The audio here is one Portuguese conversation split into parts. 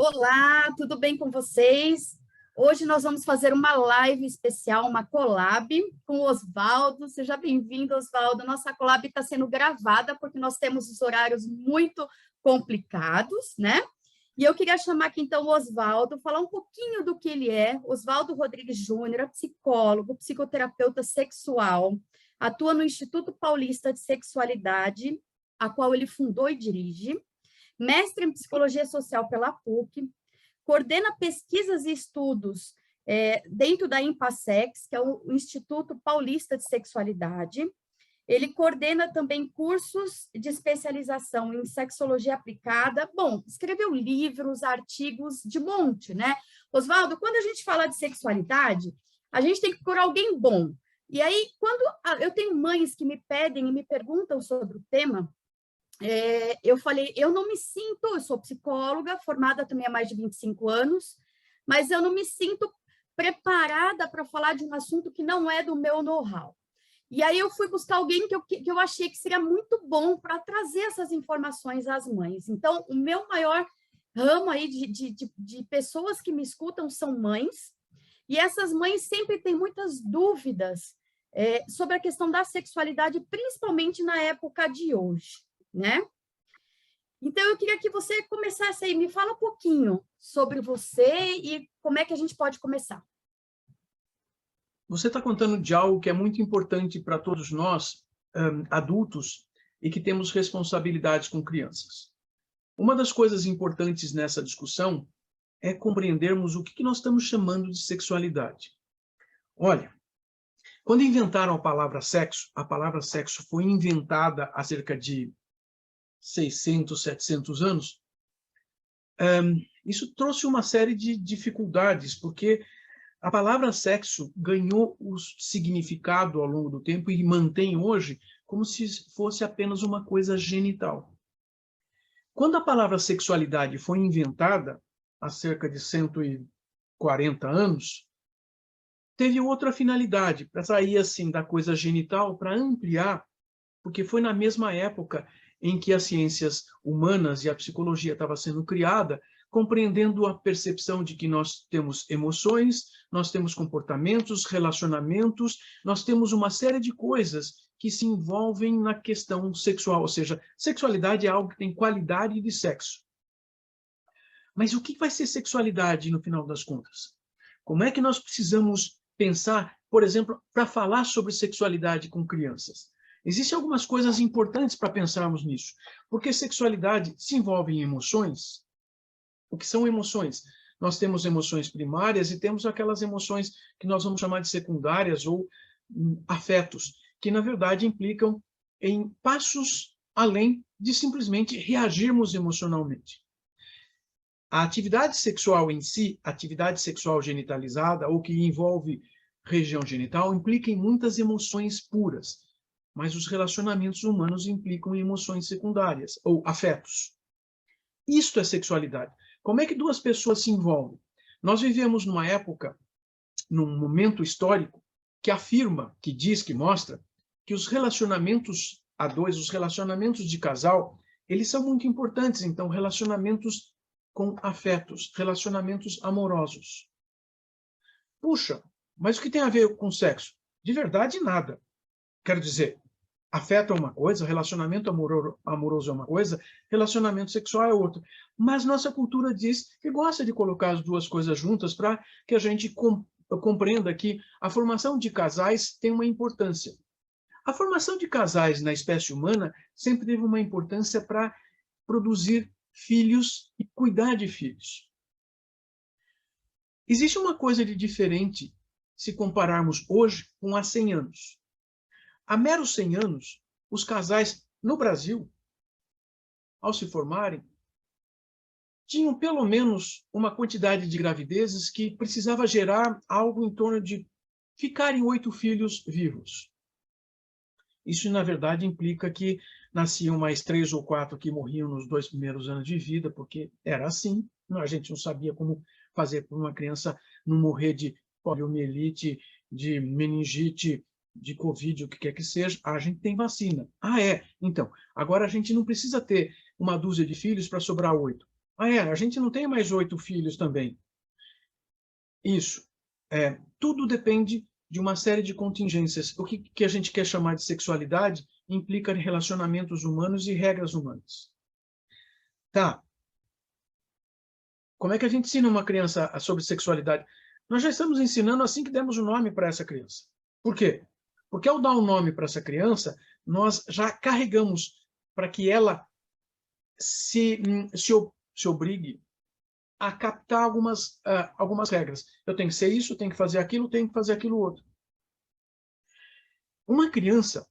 Olá, tudo bem com vocês? Hoje nós vamos fazer uma live especial, uma collab com o Osvaldo. Seja bem-vindo, Osvaldo. Nossa collab está sendo gravada porque nós temos os horários muito complicados, né? E eu queria chamar aqui, então, o Osvaldo, falar um pouquinho do que ele é. Osvaldo Rodrigues Júnior é psicólogo, psicoterapeuta sexual, atua no Instituto Paulista de Sexualidade, a qual ele fundou e dirige, mestre em Psicologia Social pela PUC, coordena pesquisas e estudos dentro da Impassex, que é o Instituto Paulista de Sexualidade. Ele coordena também cursos de especialização em sexologia aplicada. Bom, escreveu livros, artigos de monte, né? Osvaldo, quando a gente fala de sexualidade, a gente tem que procurar alguém bom. E aí, quando eu tenho mães que me pedem e me perguntam sobre o tema, eu falei, eu não me sinto, eu sou psicóloga, formada também há mais de 25 anos, mas eu não me sinto preparada para falar de um assunto que não é do meu know-how. E aí eu fui buscar alguém que eu achei que seria muito bom para trazer essas informações às mães. Então, o meu maior ramo aí de pessoas que me escutam são mães, e essas mães sempre têm muitas dúvidas sobre a questão da sexualidade, principalmente na época de hoje, né? Então, eu queria que você começasse aí, me fala um pouquinho sobre você e como é que a gente pode começar. Você está contando de algo que é muito importante para todos nós, adultos, e que temos responsabilidades com crianças. Uma das coisas importantes nessa discussão é compreendermos o que nós estamos chamando de sexualidade. Olha, quando inventaram a palavra sexo foi inventada há cerca de 600, 700 anos. Isso trouxe uma série de dificuldades, porque a palavra sexo ganhou o significado ao longo do tempo e mantém hoje como se fosse apenas uma coisa genital. Quando a palavra sexualidade foi inventada, há cerca de 140 anos, teve outra finalidade, para sair assim da coisa genital, para ampliar, porque foi na mesma época em que as ciências humanas e a psicologia estava sendo criada, compreendendo a percepção de que nós temos emoções, nós temos comportamentos, relacionamentos, nós temos uma série de coisas que se envolvem na questão sexual, ou seja, sexualidade é algo que tem qualidade de sexo. Mas o que vai ser sexualidade no final das contas? Como é que nós precisamos pensar, por exemplo, para falar sobre sexualidade com crianças? Existem algumas coisas importantes para pensarmos nisso, porque sexualidade se envolve em emoções. O que são emoções? Nós temos emoções primárias e temos aquelas emoções que nós vamos chamar de secundárias ou afetos, que na verdade implicam em passos além de simplesmente reagirmos emocionalmente. A atividade sexual em si, atividade sexual genitalizada ou que envolve região genital, implica em muitas emoções puras, mas os relacionamentos humanos implicam em emoções secundárias ou afetos. Isto é sexualidade. Como é que duas pessoas se envolvem? Nós vivemos numa época, num momento histórico, que afirma, que diz, que mostra, que os relacionamentos a dois, os relacionamentos de casal, eles são muito importantes. Então, relacionamentos com afetos, relacionamentos amorosos. Puxa, mas o que tem a ver com sexo? De verdade, nada. Quero dizer, afeto é uma coisa, relacionamento amoroso é uma coisa, relacionamento sexual é outra. Mas nossa cultura diz que gosta de colocar as duas coisas juntas para que a gente compreenda que a formação de casais tem uma importância. A formação de casais na espécie humana sempre teve uma importância para produzir filhos e cuidar de filhos. Existe uma coisa de diferente se compararmos hoje com há 100 anos. Há meros 100 anos, os casais no Brasil, ao se formarem, tinham pelo menos uma quantidade de gravidezes que precisava gerar algo em torno de ficarem 8 filhos vivos. Isso, na verdade, implica que nasciam mais 3 ou 4 que morriam nos 2 primeiros anos de vida, porque era assim. A gente não sabia como fazer para uma criança não morrer de poliomielite, de meningite, de Covid, o que quer que seja. A gente tem vacina. Ah, é? Então, agora a gente não precisa ter uma dúzia de filhos para sobrar 8. Ah, a gente não tem mais 8 filhos também. Isso. Tudo depende de uma série de contingências. O que a gente quer chamar de sexualidade implica relacionamentos humanos e regras humanas. Tá. Como é que a gente ensina uma criança sobre sexualidade? Nós já estamos ensinando assim que demos o nome para essa criança. Por quê? Porque ao dar um nome para essa criança, nós já carregamos para que ela se obrigue a captar algumas regras. Eu tenho que ser isso, tenho que fazer aquilo, tenho que fazer aquilo outro. Uma criança,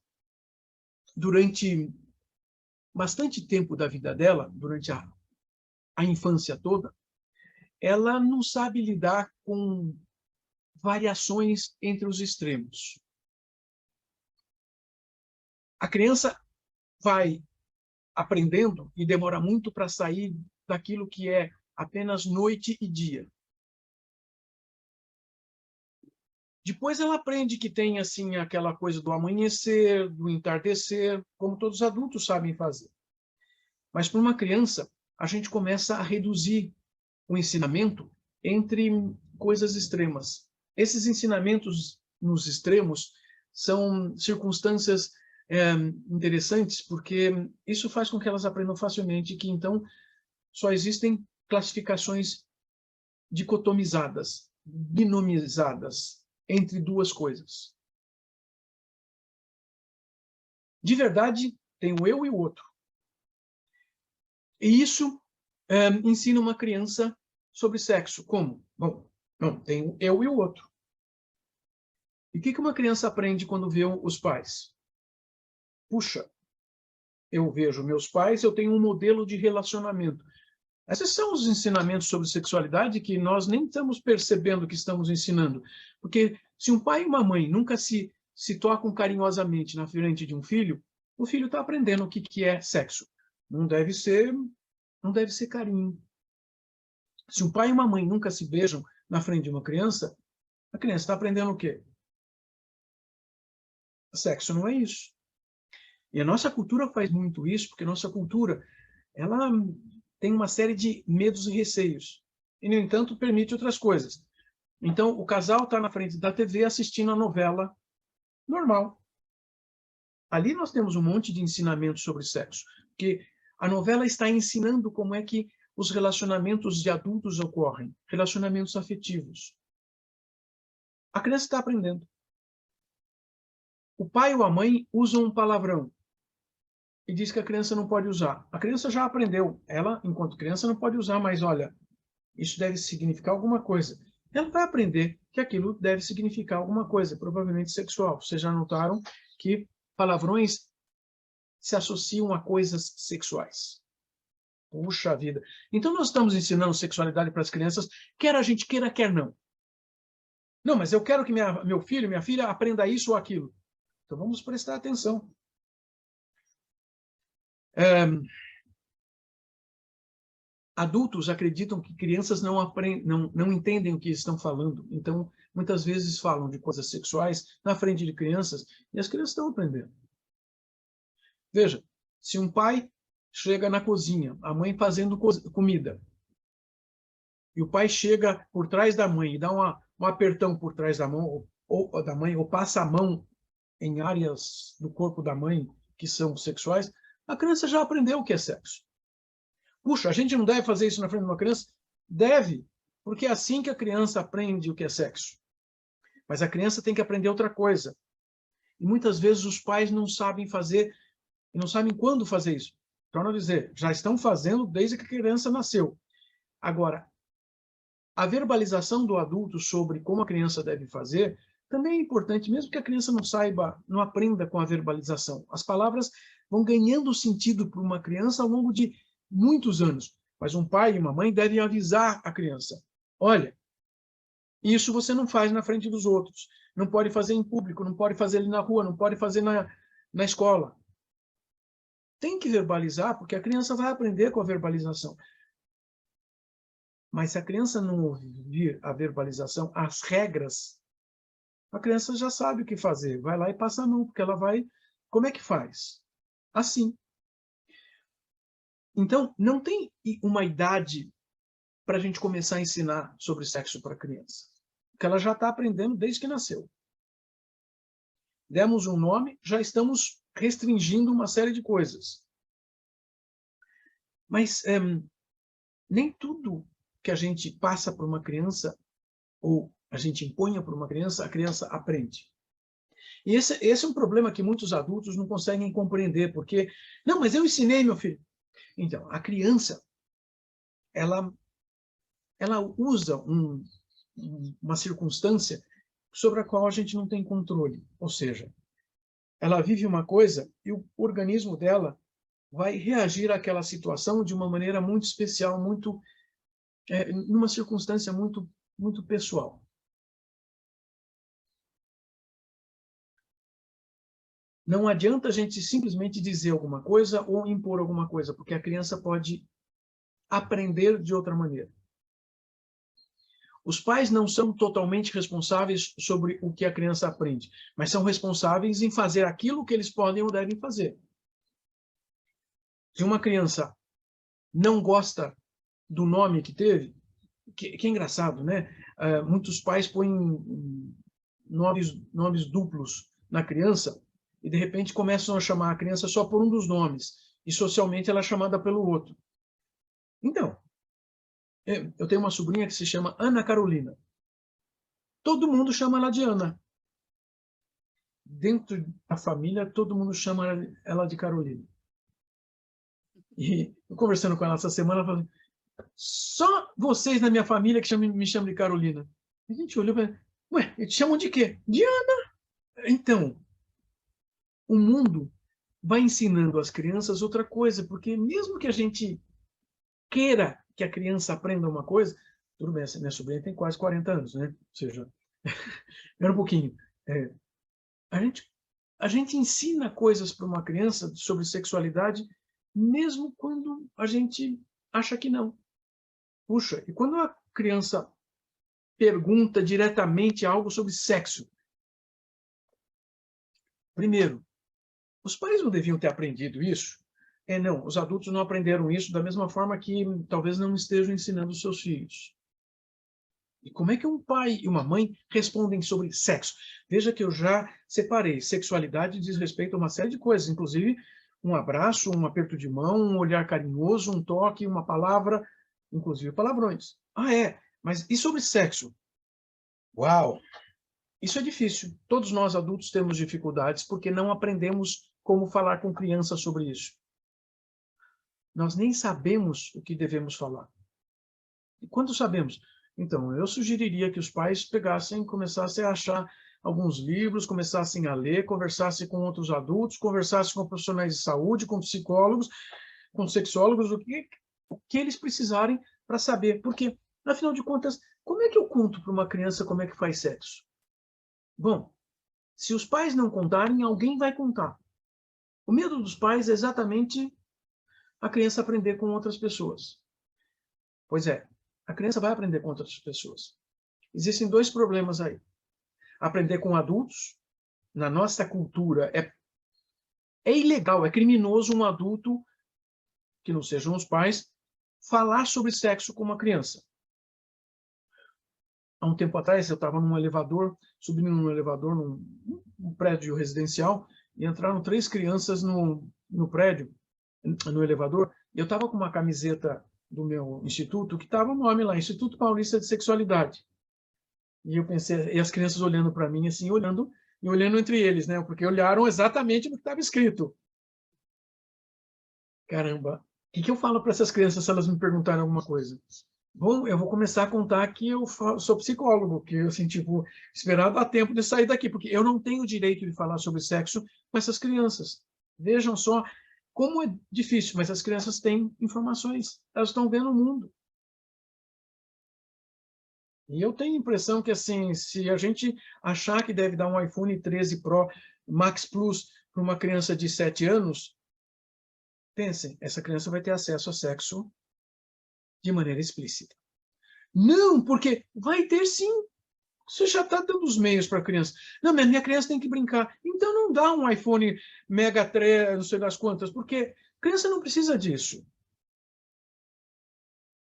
durante bastante tempo da vida dela, durante a infância toda, ela não sabe lidar com variações entre os extremos. A criança vai aprendendo e demora muito para sair daquilo que é apenas noite e dia. Depois ela aprende que tem assim aquela coisa do amanhecer, do entardecer, como todos os adultos sabem fazer. Mas para uma criança, a gente começa a reduzir o ensinamento entre coisas extremas. Esses ensinamentos nos extremos são circunstâncias interessantes, porque isso faz com que elas aprendam facilmente que, então, só existem classificações dicotomizadas, binomizadas entre duas coisas. De verdade, tem o eu e o outro. E isso ensina uma criança sobre sexo. Como? Bom, não, tem o eu e o outro. E o que uma criança aprende quando vê os pais? Puxa, eu vejo meus pais, eu tenho um modelo de relacionamento. Esses são os ensinamentos sobre sexualidade que nós nem estamos percebendo que estamos ensinando. Porque se um pai e uma mãe nunca se tocam carinhosamente na frente de um filho, o filho está aprendendo o que é sexo. Não deve ser carinho. Se um pai e uma mãe nunca se beijam na frente de uma criança, a criança está aprendendo o quê? Sexo não é isso. E a nossa cultura faz muito isso, porque a nossa cultura ela tem uma série de medos e receios. E, no entanto, permite outras coisas. Então, o casal está na frente da TV assistindo a novela normal. Ali nós temos um monte de ensinamentos sobre sexo. Porque a novela está ensinando como é que os relacionamentos de adultos ocorrem. Relacionamentos afetivos. A criança está aprendendo. O pai ou a mãe usam um palavrão e diz que a criança não pode usar. A criança já aprendeu. Ela, enquanto criança, não pode usar, mas olha, isso deve significar alguma coisa. Ela vai aprender que aquilo deve significar alguma coisa, provavelmente sexual. Vocês já notaram que palavrões se associam a coisas sexuais. Puxa vida. Então nós estamos ensinando sexualidade para as crianças, quer a gente queira, quer não. Não, mas eu quero que meu filho, minha filha aprenda isso ou aquilo. Então vamos prestar atenção. Adultos acreditam que crianças não entendem o que estão falando. Então, muitas vezes falam de coisas sexuais na frente de crianças e as crianças estão aprendendo. Veja, se um pai chega na cozinha, a mãe fazendo comida, e o pai chega por trás da mãe e dá um apertão por trás da mão ou da mãe, ou passa a mão em áreas do corpo da mãe que são sexuais, a criança já aprendeu o que é sexo. Puxa, a gente não deve fazer isso na frente de uma criança? Deve, porque é assim que a criança aprende o que é sexo. Mas a criança tem que aprender outra coisa. E muitas vezes os pais não sabem fazer, e não sabem quando fazer isso. Torno a dizer, já estão fazendo desde que a criança nasceu. Agora, a verbalização do adulto sobre como a criança deve fazer também é importante, mesmo que a criança não saiba, não aprenda com a verbalização. As palavras vão ganhando sentido para uma criança ao longo de muitos anos. Mas um pai e uma mãe devem avisar a criança. Olha, isso você não faz na frente dos outros. Não pode fazer em público, não pode fazer ali na rua, não pode fazer na escola. Tem que verbalizar, porque a criança vai aprender com a verbalização. Mas se a criança não ouvir a verbalização, as regras, a criança já sabe o que fazer. Vai lá e passa a mão, porque ela vai... Como é que faz? Assim. Então, não tem uma idade para a gente começar a ensinar sobre sexo para a criança, porque ela já está aprendendo desde que nasceu. Demos um nome, já estamos restringindo uma série de coisas. Mas nem tudo que a gente passa para uma criança, ou a gente impõe para uma criança, a criança aprende. E esse é um problema que muitos adultos não conseguem compreender, porque, não, mas eu ensinei, meu filho. Então, a criança, ela usa uma circunstância sobre a qual a gente não tem controle. Ou seja, ela vive uma coisa e o organismo dela vai reagir àquela situação de uma maneira muito especial, numa circunstância muito, muito pessoal. Não adianta a gente simplesmente dizer alguma coisa ou impor alguma coisa, porque a criança pode aprender de outra maneira. Os pais não são totalmente responsáveis sobre o que a criança aprende, mas são responsáveis em fazer aquilo que eles podem ou devem fazer. Se uma criança não gosta do nome que teve, que é engraçado, né? Muitos pais põem nomes duplos na criança e, de repente, começam a chamar a criança só por um dos nomes, e socialmente ela é chamada pelo outro. Então, eu tenho uma sobrinha que se chama Ana Carolina. Todo mundo chama ela de Ana. Dentro da família, todo mundo chama ela de Carolina. E eu conversando com ela essa semana, ela falou, só vocês na minha família que me chamam de Carolina. A gente olhou e falou, ué, eles te chamam de quê? De Ana. Então, o mundo vai ensinando às crianças outra coisa, porque mesmo que a gente queira que a criança aprenda uma coisa, tudo bem, essa minha sobrinha tem quase 40 anos, né? Ou seja, era um pouquinho. A gente ensina coisas para uma criança sobre sexualidade, mesmo quando a gente acha que não. Puxa, e quando a criança pergunta diretamente algo sobre sexo? Primeiro, os pais não deviam ter aprendido isso? Não, os adultos não aprenderam isso da mesma forma que talvez não estejam ensinando os seus filhos. E como é que um pai e uma mãe respondem sobre sexo? Veja que eu já separei. Sexualidade diz respeito a uma série de coisas, inclusive um abraço, um aperto de mão, um olhar carinhoso, um toque, uma palavra, inclusive palavrões. Mas e sobre sexo? Uau! Isso é difícil. Todos nós adultos temos dificuldades porque não aprendemos como falar com crianças sobre isso. Nós nem sabemos o que devemos falar. E quando sabemos? Então, eu sugeriria que os pais começassem a achar alguns livros, começassem a ler, conversassem com outros adultos, conversassem com profissionais de saúde, com psicólogos, com sexólogos, o que eles precisarem para saber. Porque, afinal de contas, como é que eu conto para uma criança como é que faz sexo? Bom, se os pais não contarem, alguém vai contar. O medo dos pais é exatamente a criança aprender com outras pessoas. Pois é, a criança vai aprender com outras pessoas. Existem dois problemas aí. Aprender com adultos, na nossa cultura, é ilegal, é criminoso um adulto, que não sejam os pais, falar sobre sexo com uma criança. Há um tempo atrás, eu estava num elevador, subindo num elevador, num prédio residencial, e entraram 3 crianças no prédio, no elevador, e eu estava com uma camiseta do meu instituto, que estava o nome lá, Instituto Paulista de Sexualidade. E eu pensei, e as crianças olhando para mim, assim, olhando entre eles, né? Porque olharam exatamente no que estava escrito. Caramba, o que eu falo para essas crianças se elas me perguntarem alguma coisa? Bom, eu vou começar a contar que eu sou psicólogo, que eu, assim, esperar dar tempo de sair daqui, porque eu não tenho o direito de falar sobre sexo com essas crianças. Vejam só como é difícil, mas as crianças têm informações, elas estão vendo o mundo. E eu tenho a impressão que, assim, se a gente achar que deve dar um iPhone 13 Pro Max Plus para uma criança de 7 anos, pensem, essa criança vai ter acesso a sexo de maneira explícita. Não, porque vai ter sim. Você já está dando os meios para a criança. Não, mas minha criança tem que brincar. Então não dá um iPhone Mega 3, não sei das quantas, porque a criança não precisa disso.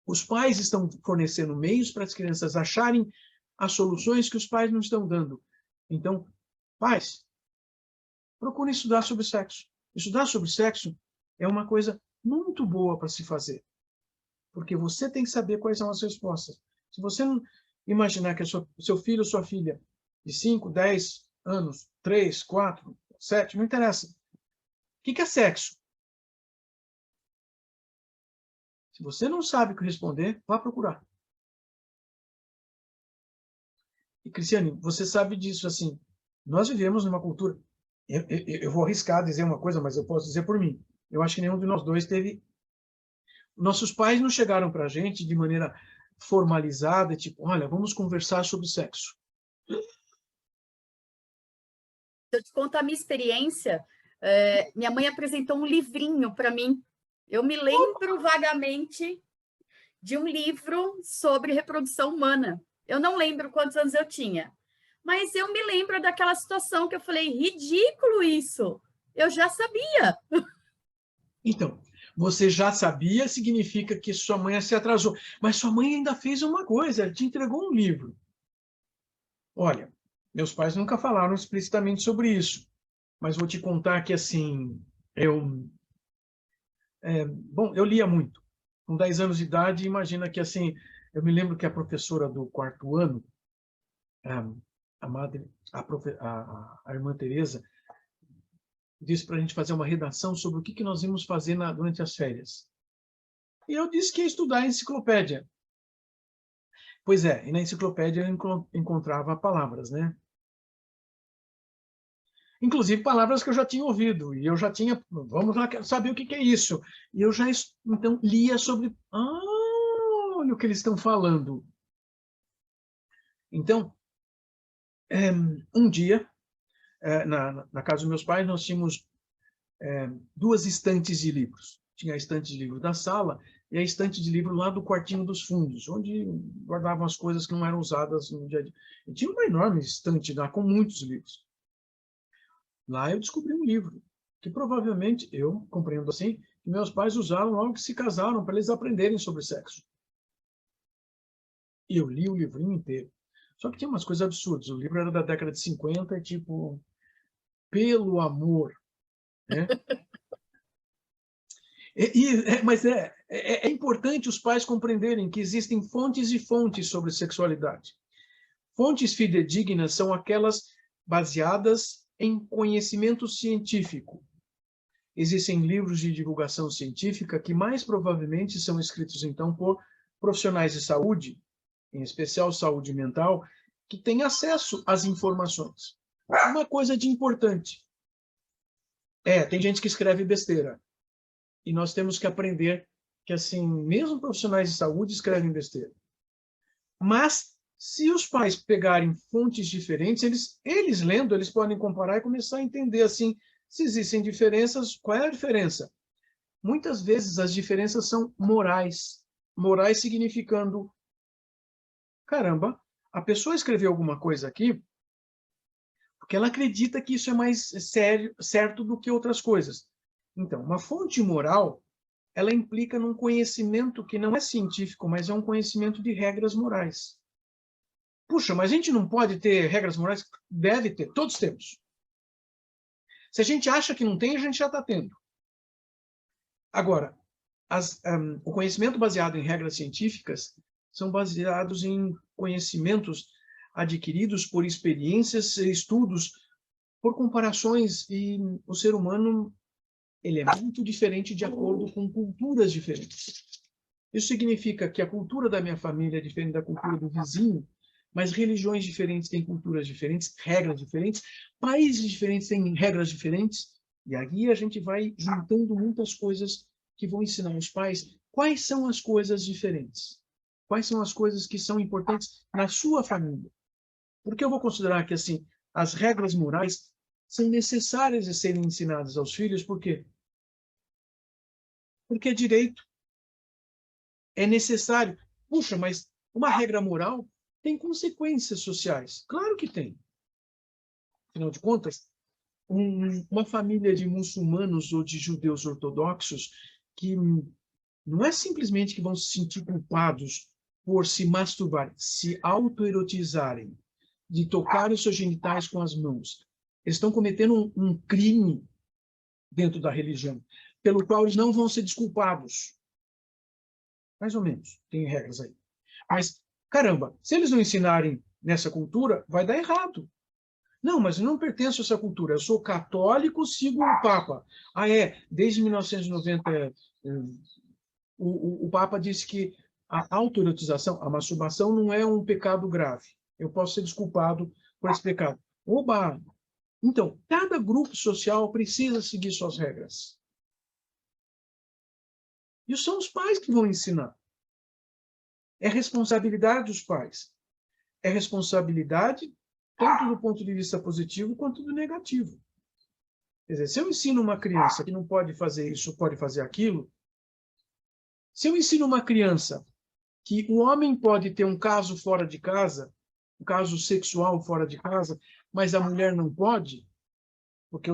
Os pais estão fornecendo meios para as crianças acharem as soluções que os pais não estão dando. Então, pais, procurem estudar sobre sexo. Estudar sobre sexo é uma coisa muito boa para se fazer, porque você tem que saber quais são as respostas. Se você não imaginar que seu filho ou sua filha de 5, 10 anos, 3, 4, 7, não interessa. O que é sexo? Se você não sabe o que responder, vá procurar. E, Cristiane, você sabe disso, assim, nós vivemos numa cultura... Eu vou arriscar dizer uma coisa, mas eu posso dizer por mim. Eu acho que nenhum de nós dois teve... Nossos pais não chegaram para a gente de maneira formalizada, tipo, olha, vamos conversar sobre sexo. Eu te conto a minha experiência. Minha mãe apresentou um livrinho para mim. Eu me lembro vagamente de um livro sobre reprodução humana. Eu não lembro quantos anos eu tinha, mas eu me lembro daquela situação que eu falei, ridículo isso, eu já sabia. Então, você já sabia, significa que sua mãe se atrasou. Mas sua mãe ainda fez uma coisa, ela te entregou um livro. Olha, meus pais nunca falaram explicitamente sobre isso, mas vou te contar que, assim, bom, eu lia muito. Com 10 anos de idade, imagina que, assim, eu me lembro que a professora do 4º ano, a irmã Teresa, disse para a gente fazer uma redação sobre o que nós íamos fazer durante as férias. E eu disse que ia estudar a enciclopédia. Pois é, e na enciclopédia eu encontrava palavras, né? Inclusive palavras que eu já tinha ouvido, e eu já tinha, vamos lá, quero saber o que é isso. E eu já, então, lia sobre, olha o que eles estão falando. Então, um dia, na casa dos meus pais, nós tínhamos 2 estantes de livros. Tinha a estante de livro da sala e a estante de livro lá do quartinho dos fundos, onde guardavam as coisas que não eram usadas no dia a dia. E tinha uma enorme estante lá com muitos livros. Lá eu descobri um livro que provavelmente, eu compreendo assim, que meus pais usaram logo que se casaram para eles aprenderem sobre sexo. E eu li o livrinho inteiro. Só que tinha umas coisas absurdas. O livro era da década de 50, tipo, pelo amor, né? Mas é importante os pais compreenderem que existem fontes e fontes sobre sexualidade. Fontes fidedignas são aquelas baseadas em conhecimento científico. Existem livros de divulgação científica que mais provavelmente são escritos, então, por profissionais de saúde, em especial saúde mental, que têm acesso às informações. Uma coisa de importante. Tem gente que escreve besteira. E nós temos que aprender que, assim, mesmo profissionais de saúde escrevem besteira. Mas, se os pais pegarem fontes diferentes, eles lendo, eles podem comparar e começar a entender, assim, se existem diferenças, qual é a diferença? Muitas vezes as diferenças são morais. Morais significando, caramba, a pessoa escreveu alguma coisa aqui porque ela acredita que isso é mais certo do que outras coisas. Então, uma fonte moral, ela implica num conhecimento que não é científico, mas é um conhecimento de regras morais. Puxa, mas a gente não pode ter regras morais? Deve ter, todos temos. Se a gente acha que não tem, a gente já está tendo. Agora, o conhecimento baseado em regras científicas são baseados em conhecimentos adquiridos por experiências, estudos, por comparações, e o ser humano ele é muito diferente de acordo com culturas diferentes. Isso significa que a cultura da minha família é diferente da cultura do vizinho, mas religiões diferentes têm culturas diferentes, regras diferentes, países diferentes têm regras diferentes, e aí a gente vai juntando muitas coisas que vão ensinar os pais quais são as coisas diferentes, quais são as coisas que são importantes na sua família. Porque eu vou considerar que, assim, as regras morais são necessárias de serem ensinadas aos filhos, por quê? Porque é direito. É necessário. Puxa, mas uma regra moral tem consequências sociais. Claro que tem. Afinal de contas, uma família de muçulmanos ou de judeus ortodoxos que não é simplesmente que vão se sentir culpados por se masturbarem, se autoerotizarem, de tocar os seus genitais com as mãos. Eles estão cometendo um crime dentro da religião, pelo qual eles não vão ser desculpados. Mais ou menos, tem regras aí. Mas, caramba, se eles não ensinarem nessa cultura, vai dar errado. Não, mas eu não pertenço a essa cultura. Eu sou católico, sigo o Papa. Ah, é? Desde 1990, o Papa disse que a autoerotização, a masturbação, não é um pecado grave. Eu posso ser desculpado por esse pecado. Oba! Então, cada grupo social precisa seguir suas regras. E são os pais que vão ensinar. É responsabilidade dos pais. É responsabilidade tanto do ponto de vista positivo quanto do negativo. Quer dizer, se eu ensino uma criança que não pode fazer isso, pode fazer aquilo, se eu ensino uma criança que o homem pode ter um caso fora de casa, um caso sexual fora de casa, mas a mulher não pode, porque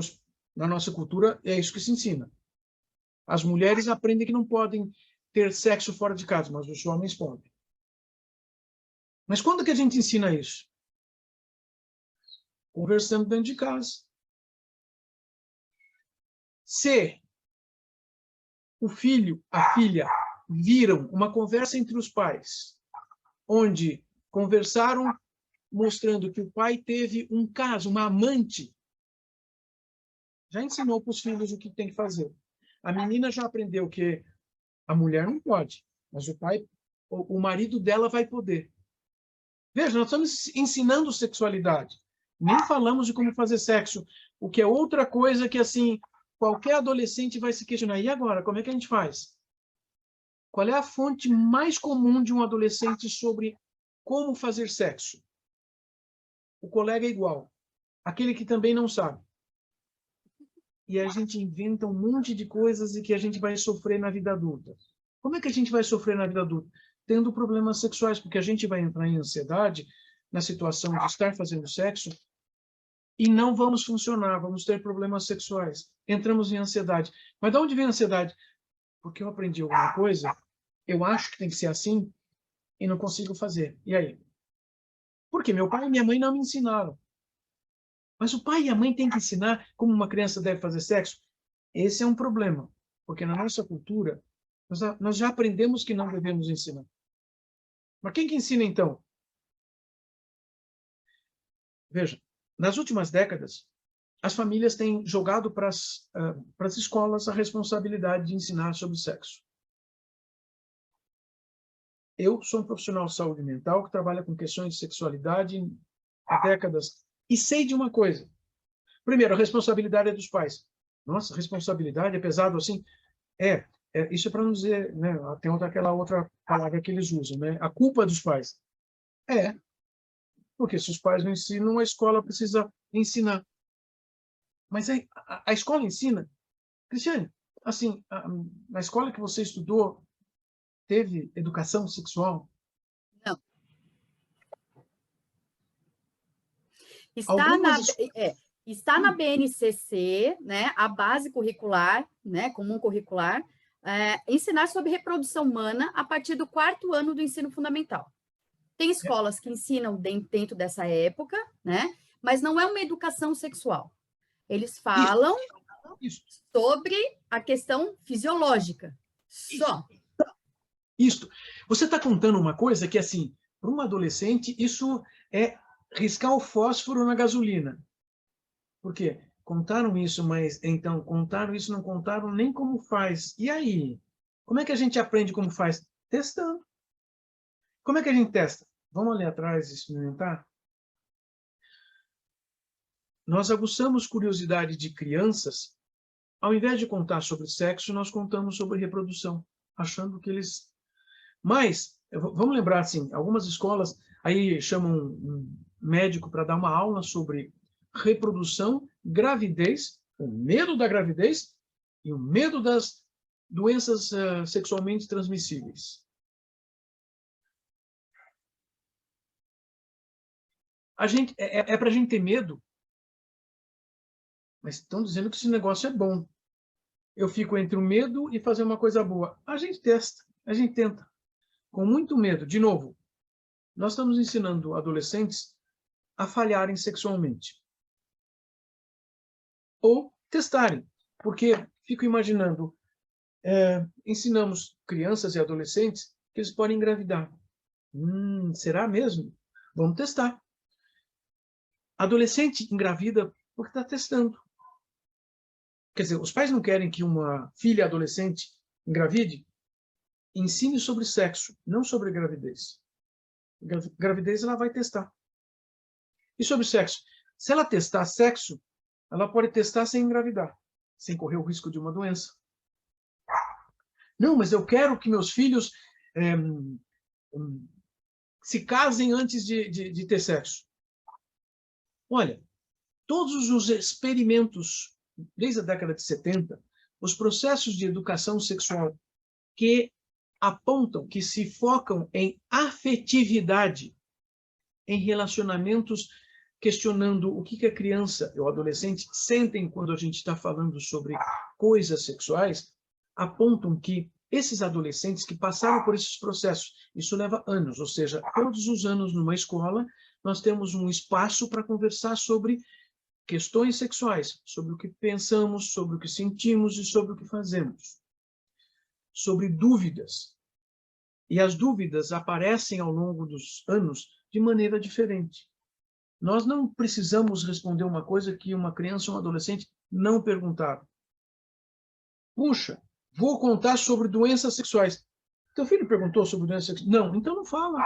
na nossa cultura é isso que se ensina. As mulheres aprendem que não podem ter sexo fora de casa, mas os homens podem. Mas quando que a gente ensina isso? Conversando dentro de casa. Se o filho, a filha, viram uma conversa entre os pais, onde conversaram mostrando que o pai teve um caso, uma amante, já ensinou para os filhos o que tem que fazer. A menina já aprendeu que a mulher não pode, mas o pai, o marido dela vai poder. Veja, nós estamos ensinando sexualidade. Nem falamos de como fazer sexo, o que é outra coisa que, assim, qualquer adolescente vai se questionar. E agora, como é que a gente faz? Qual é a fonte mais comum de um adolescente sobre como fazer sexo? O colega é igual. Aquele que também não sabe. E a gente inventa um monte de coisas e que a gente vai sofrer na vida adulta. Como é que a gente vai sofrer na vida adulta? Tendo problemas sexuais, porque a gente vai entrar em ansiedade na situação de estar fazendo sexo e não vamos funcionar, vamos ter problemas sexuais. Entramos em ansiedade. Mas de onde vem a ansiedade? Porque eu aprendi alguma coisa, eu acho que tem que ser assim e não consigo fazer. E aí? Porque meu pai e minha mãe não me ensinaram. Mas o pai e a mãe têm que ensinar como uma criança deve fazer sexo? Esse é um problema, porque na nossa cultura, nós já aprendemos que não devemos ensinar. Mas quem que ensina, então? Veja, nas últimas décadas, as famílias têm jogado para as escolas a responsabilidade de ensinar sobre sexo. Eu sou um profissional de saúde mental que trabalha com questões de sexualidade há décadas e sei de uma coisa. Primeiro, a responsabilidade é dos pais. Nossa, responsabilidade é pesado assim? Isso é para não dizer, né? Tem aquela outra palavra que eles usam, né? A culpa é dos pais. Porque se os pais não ensinam, a escola precisa ensinar. Mas a escola ensina. Cristiane, assim, na escola que você estudou, teve educação sexual? Não. Algumas Está na BNCC, né, a base curricular, né, comum curricular, ensinar sobre reprodução humana a partir do 4º ano do ensino fundamental. Tem escolas que ensinam dentro dessa época, né, mas não é uma educação sexual. Eles falam sobre a questão fisiológica, só. Isso. Você está contando uma coisa que, assim, para um adolescente, isso é riscar o fósforo na gasolina. Por quê? Contaram isso, mas então contaram isso, não contaram nem como faz. E aí? Como é que a gente aprende como faz? Testando. Como é que a gente testa? Vamos ali atrás e experimentar? Nós aguçamos curiosidade de crianças. Ao invés de contar sobre sexo, nós contamos sobre reprodução, achando que eles... Mas, vamos lembrar, assim, algumas escolas aí chamam um médico para dar uma aula sobre reprodução, gravidez, o medo da gravidez e o medo das doenças sexualmente transmissíveis. É para a gente ter medo, mas estão dizendo que esse negócio é bom. eu fico entre o medo e fazer uma coisa boa? A gente testa, a gente tenta. Com muito medo. De novo, nós estamos ensinando adolescentes a falharem sexualmente. Ou testarem. Porque fico imaginando, ensinamos crianças e adolescentes que eles podem engravidar. Será mesmo? Vamos testar. Adolescente engravida porque está testando. Quer dizer, os pais não querem que uma filha adolescente engravide? Ensine sobre sexo, não sobre gravidez. Gravidez ela vai testar. E sobre sexo? Se ela testar sexo, ela pode testar sem engravidar, sem correr o risco de uma doença. Não, mas eu quero que meus filhos se casem antes de ter sexo. Olha, todos os experimentos, desde a década de 70, os processos de educação sexual que apontam, que se focam em afetividade, em relacionamentos, questionando o que a criança e o adolescente sentem quando a gente está falando sobre coisas sexuais, apontam que esses adolescentes que passaram por esses processos, isso leva anos, ou seja, todos os anos numa escola, nós temos um espaço para conversar sobre questões sexuais, sobre o que pensamos, sobre o que sentimos e sobre o que fazemos. Sobre dúvidas. E as dúvidas aparecem ao longo dos anos de maneira diferente. Nós não precisamos responder uma coisa que uma criança ou um adolescente não perguntaram. Puxa, vou contar sobre doenças sexuais. Teu filho perguntou sobre doenças sexuais? Não, então não fala.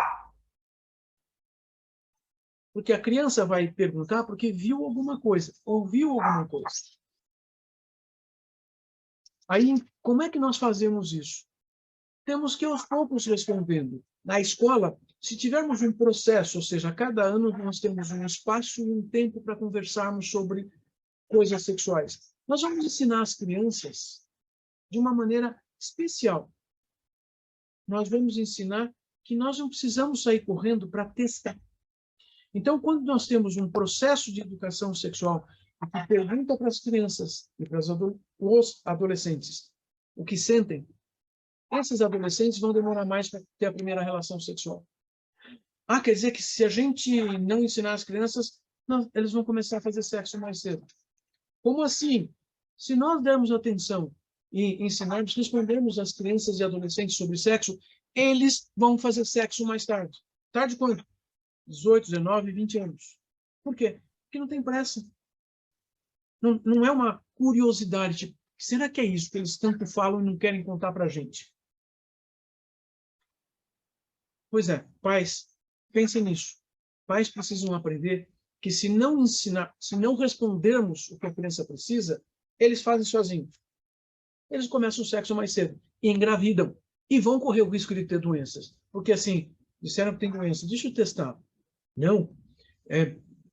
Porque a criança vai perguntar porque viu alguma coisa, ouviu alguma coisa. Aí, como é que nós fazemos isso? Temos que, aos poucos, respondendo. Na escola, se tivermos um processo, ou seja, cada ano nós temos um espaço e um tempo para conversarmos sobre coisas sexuais. Nós vamos ensinar as crianças de uma maneira especial. Nós vamos ensinar que nós não precisamos sair correndo para testar. Então, quando nós temos um processo de educação sexual que pergunta para as crianças e para os adolescentes o que sentem, esses adolescentes vão demorar mais para ter a primeira relação sexual. Quer dizer que se a gente não ensinar as crianças, não, eles vão começar a fazer sexo mais cedo. Como assim? Se nós dermos atenção e ensinarmos, respondermos às crianças e adolescentes sobre sexo, eles vão fazer sexo mais tarde. Tarde quanto? 18, 19, 20 anos. Por quê? Porque não tem pressa. Não é uma curiosidade, tipo, será que é isso que eles tanto falam e não querem contar para a gente? Pois é, pais, pensem nisso. Pais precisam aprender que se não ensinar, se não respondermos o que a criança precisa, eles fazem sozinhos. Eles começam o sexo mais cedo, e engravidam, e vão correr o risco de ter doenças. Porque assim, disseram que tem doença, deixa eu testar. Não,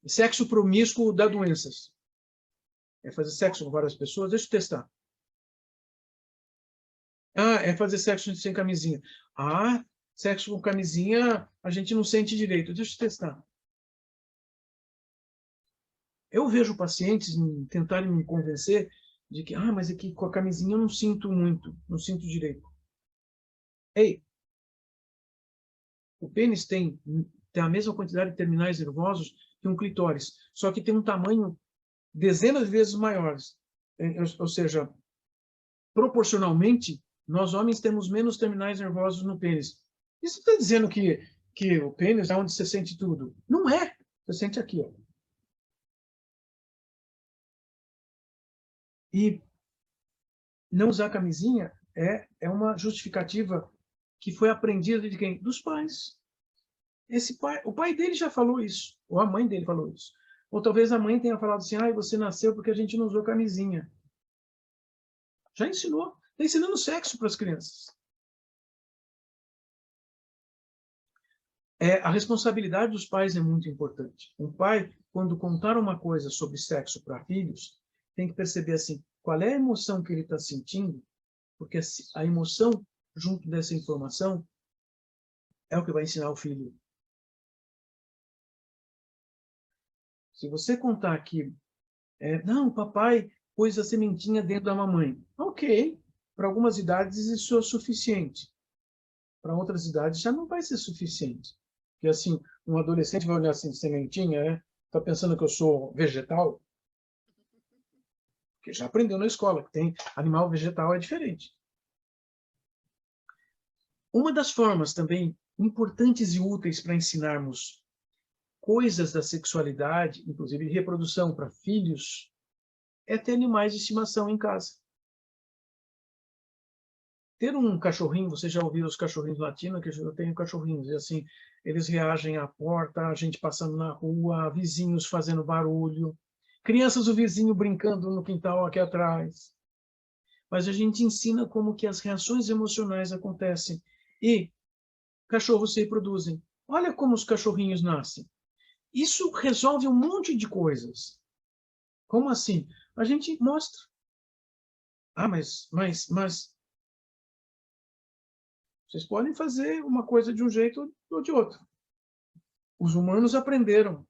sexo promíscuo dá doenças. É fazer sexo com várias pessoas, deixa eu testar. É fazer sexo sem camisinha. Sexo com camisinha, a gente não sente direito. Deixa eu testar. Eu vejo pacientes tentarem me convencer de que, mas aqui com a camisinha eu não sinto muito, não sinto direito. Ei, o pênis tem a mesma quantidade de terminais nervosos que um clitóris, só que tem um tamanho dezenas de vezes maiores. Ou seja, proporcionalmente, nós homens temos menos terminais nervosos no pênis. Isso está dizendo que o pênis é onde você sente tudo. Não é. Você sente aqui, ó. E não usar camisinha é uma justificativa que foi aprendida de quem? Dos pais. O pai dele já falou isso, ou a mãe dele falou isso. Ou talvez a mãe tenha falado assim, você nasceu porque a gente não usou camisinha. Já ensinou. Está ensinando sexo para as crianças. A responsabilidade dos pais é muito importante. Um pai, quando contar uma coisa sobre sexo para filhos, tem que perceber assim, qual é a emoção que ele está sentindo, porque a emoção, junto dessa informação, é o que vai ensinar o filho. Se você contar que, não, papai pôs a sementinha dentro da mamãe. Ok, para algumas idades isso é o suficiente. Para outras idades já não vai ser suficiente. Porque assim, um adolescente vai olhar assim, sementinha, né? Está pensando que eu sou vegetal? Porque já aprendeu na escola que tem animal vegetal é diferente. Uma das formas também importantes e úteis para ensinarmos coisas da sexualidade, inclusive reprodução para filhos, é ter animais de estimação em casa. Ter um cachorrinho, você já ouviu os cachorrinhos latinos, que eu tenho cachorrinhos, e assim, eles reagem à porta, a gente passando na rua, vizinhos fazendo barulho, crianças, o vizinho brincando no quintal aqui atrás. Mas a gente ensina como que as reações emocionais acontecem e cachorros se reproduzem. Olha como os cachorrinhos nascem. Isso resolve um monte de coisas. Como assim? A gente mostra. Ah, mas vocês podem fazer uma coisa de um jeito ou de outro. Os humanos aprenderam.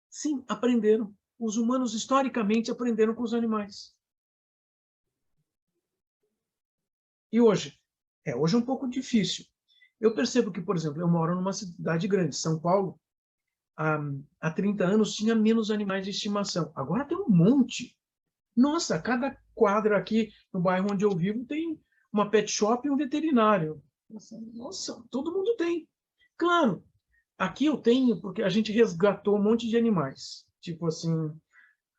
Sim, aprenderam. Os humanos, historicamente, aprenderam com os animais. E hoje? Hoje é um pouco difícil. Eu percebo que, por exemplo, eu moro numa cidade grande, São Paulo. Há 30 anos tinha menos animais de estimação. Agora tem um monte. Nossa, cada quadra aqui no bairro onde eu vivo tem uma pet shop e um veterinário. Nossa, todo mundo tem. Claro, aqui eu tenho porque a gente resgatou um monte de animais. Tipo assim,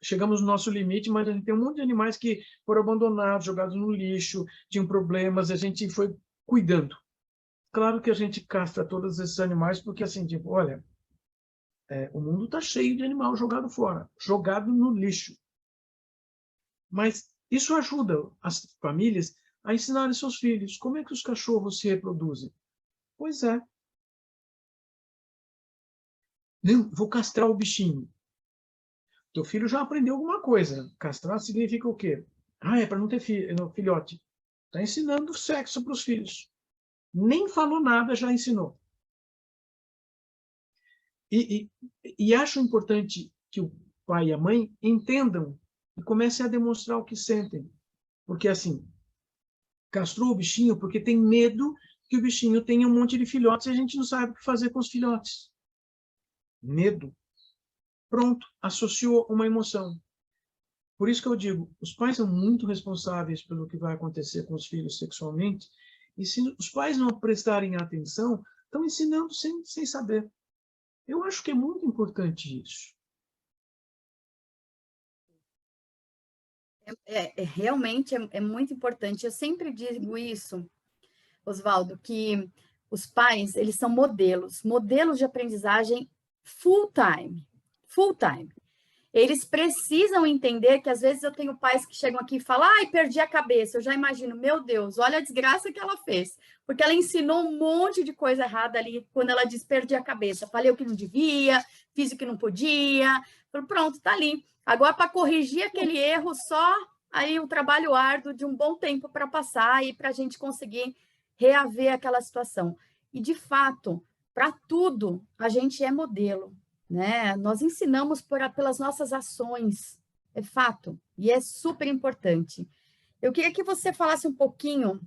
chegamos no nosso limite, mas a gente tem um monte de animais que foram abandonados, jogados no lixo, tinham problemas, a gente foi cuidando. Claro que a gente castra todos esses animais porque, assim, tipo, olha, o mundo está cheio de animal jogado fora, jogado no lixo. Mas isso ajuda as famílias a ensinarem seus filhos como é que os cachorros se reproduzem. Pois é. Não, vou castrar o bichinho. Teu filho já aprendeu alguma coisa. Castrar significa o quê? É para não ter filhote. Está ensinando sexo para os filhos. Nem falou nada, já ensinou. E acho importante que o pai e a mãe entendam e comecem a demonstrar o que sentem. Porque, assim, castrou o bichinho porque tem medo que o bichinho tenha um monte de filhotes e a gente não sabe o que fazer com os filhotes. Medo. Pronto, associou uma emoção. Por isso que eu digo, os pais são muito responsáveis pelo que vai acontecer com os filhos sexualmente, e se os pais não prestarem atenção, estão ensinando sem saber. Eu acho que é muito importante isso. Realmente é muito importante. Eu sempre digo isso, Oswaldo, que os pais, eles são modelos de aprendizagem full time. Eles precisam entender que, às vezes, eu tenho pais que chegam aqui e falam, perdi a cabeça. Eu já imagino, meu Deus, olha a desgraça que ela fez. Porque ela ensinou um monte de coisa errada ali, quando ela diz perdi a cabeça. Falei o que não devia, fiz o que não podia. Pronto, tá ali. Agora, para corrigir aquele erro, só aí o trabalho árduo de um bom tempo para passar e para a gente conseguir reaver aquela situação. E, de fato, para tudo, a gente é modelo. Né? Nós ensinamos pelas nossas ações, é fato, e é super importante. Eu queria que você falasse um pouquinho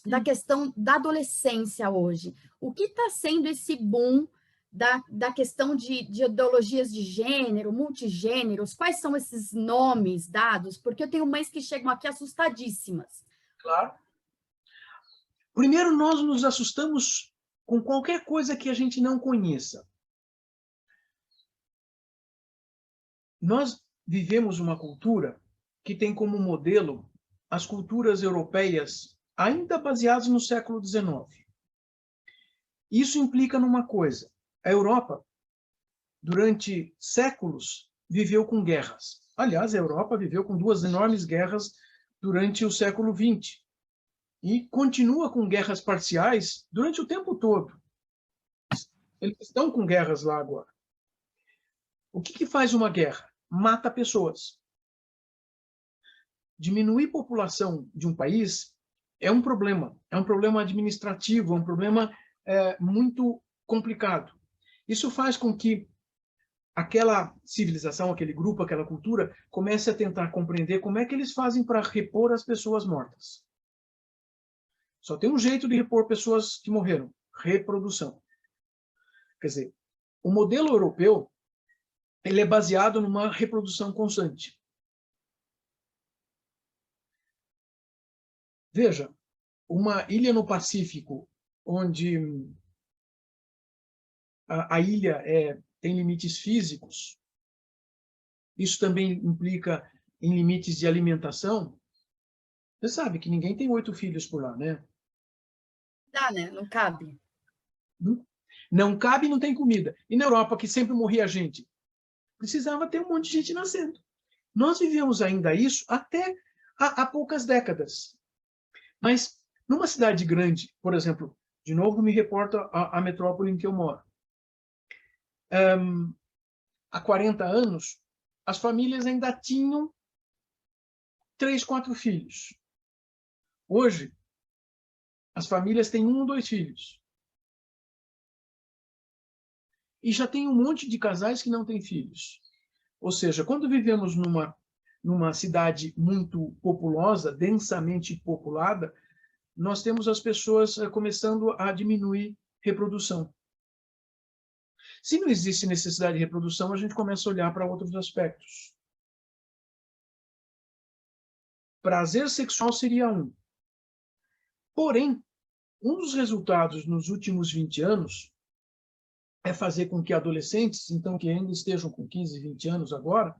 da questão da adolescência hoje. O que está sendo esse boom da questão de ideologias de gênero, multigêneros? Quais são esses nomes dados? Porque eu tenho mães que chegam aqui assustadíssimas. Claro. Primeiro, nós nos assustamos com qualquer coisa que a gente não conheça. Nós vivemos uma cultura que tem como modelo as culturas europeias ainda baseadas no século XIX. Isso implica numa coisa. A Europa, durante séculos, viveu com guerras. Aliás, a Europa viveu com duas enormes guerras durante o século XX. E continua com guerras parciais durante o tempo todo. Eles estão com guerras lá agora. O que faz uma guerra? Mata pessoas. Diminuir a população de um país é um problema administrativo, é um problema muito complicado. Isso faz com que aquela civilização, aquele grupo, aquela cultura, comece a tentar compreender como é que eles fazem para repor as pessoas mortas. Só tem um jeito de repor pessoas que morreram: reprodução. Quer dizer, o modelo europeu ele é baseado numa reprodução constante. Veja, uma ilha no Pacífico, onde a ilha tem limites físicos, isso também implica em limites de alimentação. Você sabe que ninguém tem 8 filhos por lá, né? Dá, né? Não cabe. Não cabe, não tem comida. E na Europa, que sempre morria gente, precisava ter um monte de gente nascendo. Nós vivemos ainda isso até há poucas décadas. Mas numa cidade grande, por exemplo, de novo me reporto à metrópole em que eu moro. Há 40 anos, as famílias ainda tinham 3, 4 filhos. Hoje, as famílias têm 1 ou 2 filhos. E já tem um monte de casais que não têm filhos. Ou seja, quando vivemos numa cidade muito populosa, densamente populada, nós temos as pessoas começando a diminuir reprodução. Se não existe necessidade de reprodução, a gente começa a olhar para outros aspectos. Prazer sexual seria um. Porém, um dos resultados nos últimos 20 anos é fazer com que adolescentes, então que ainda estejam com 15, 20 anos agora,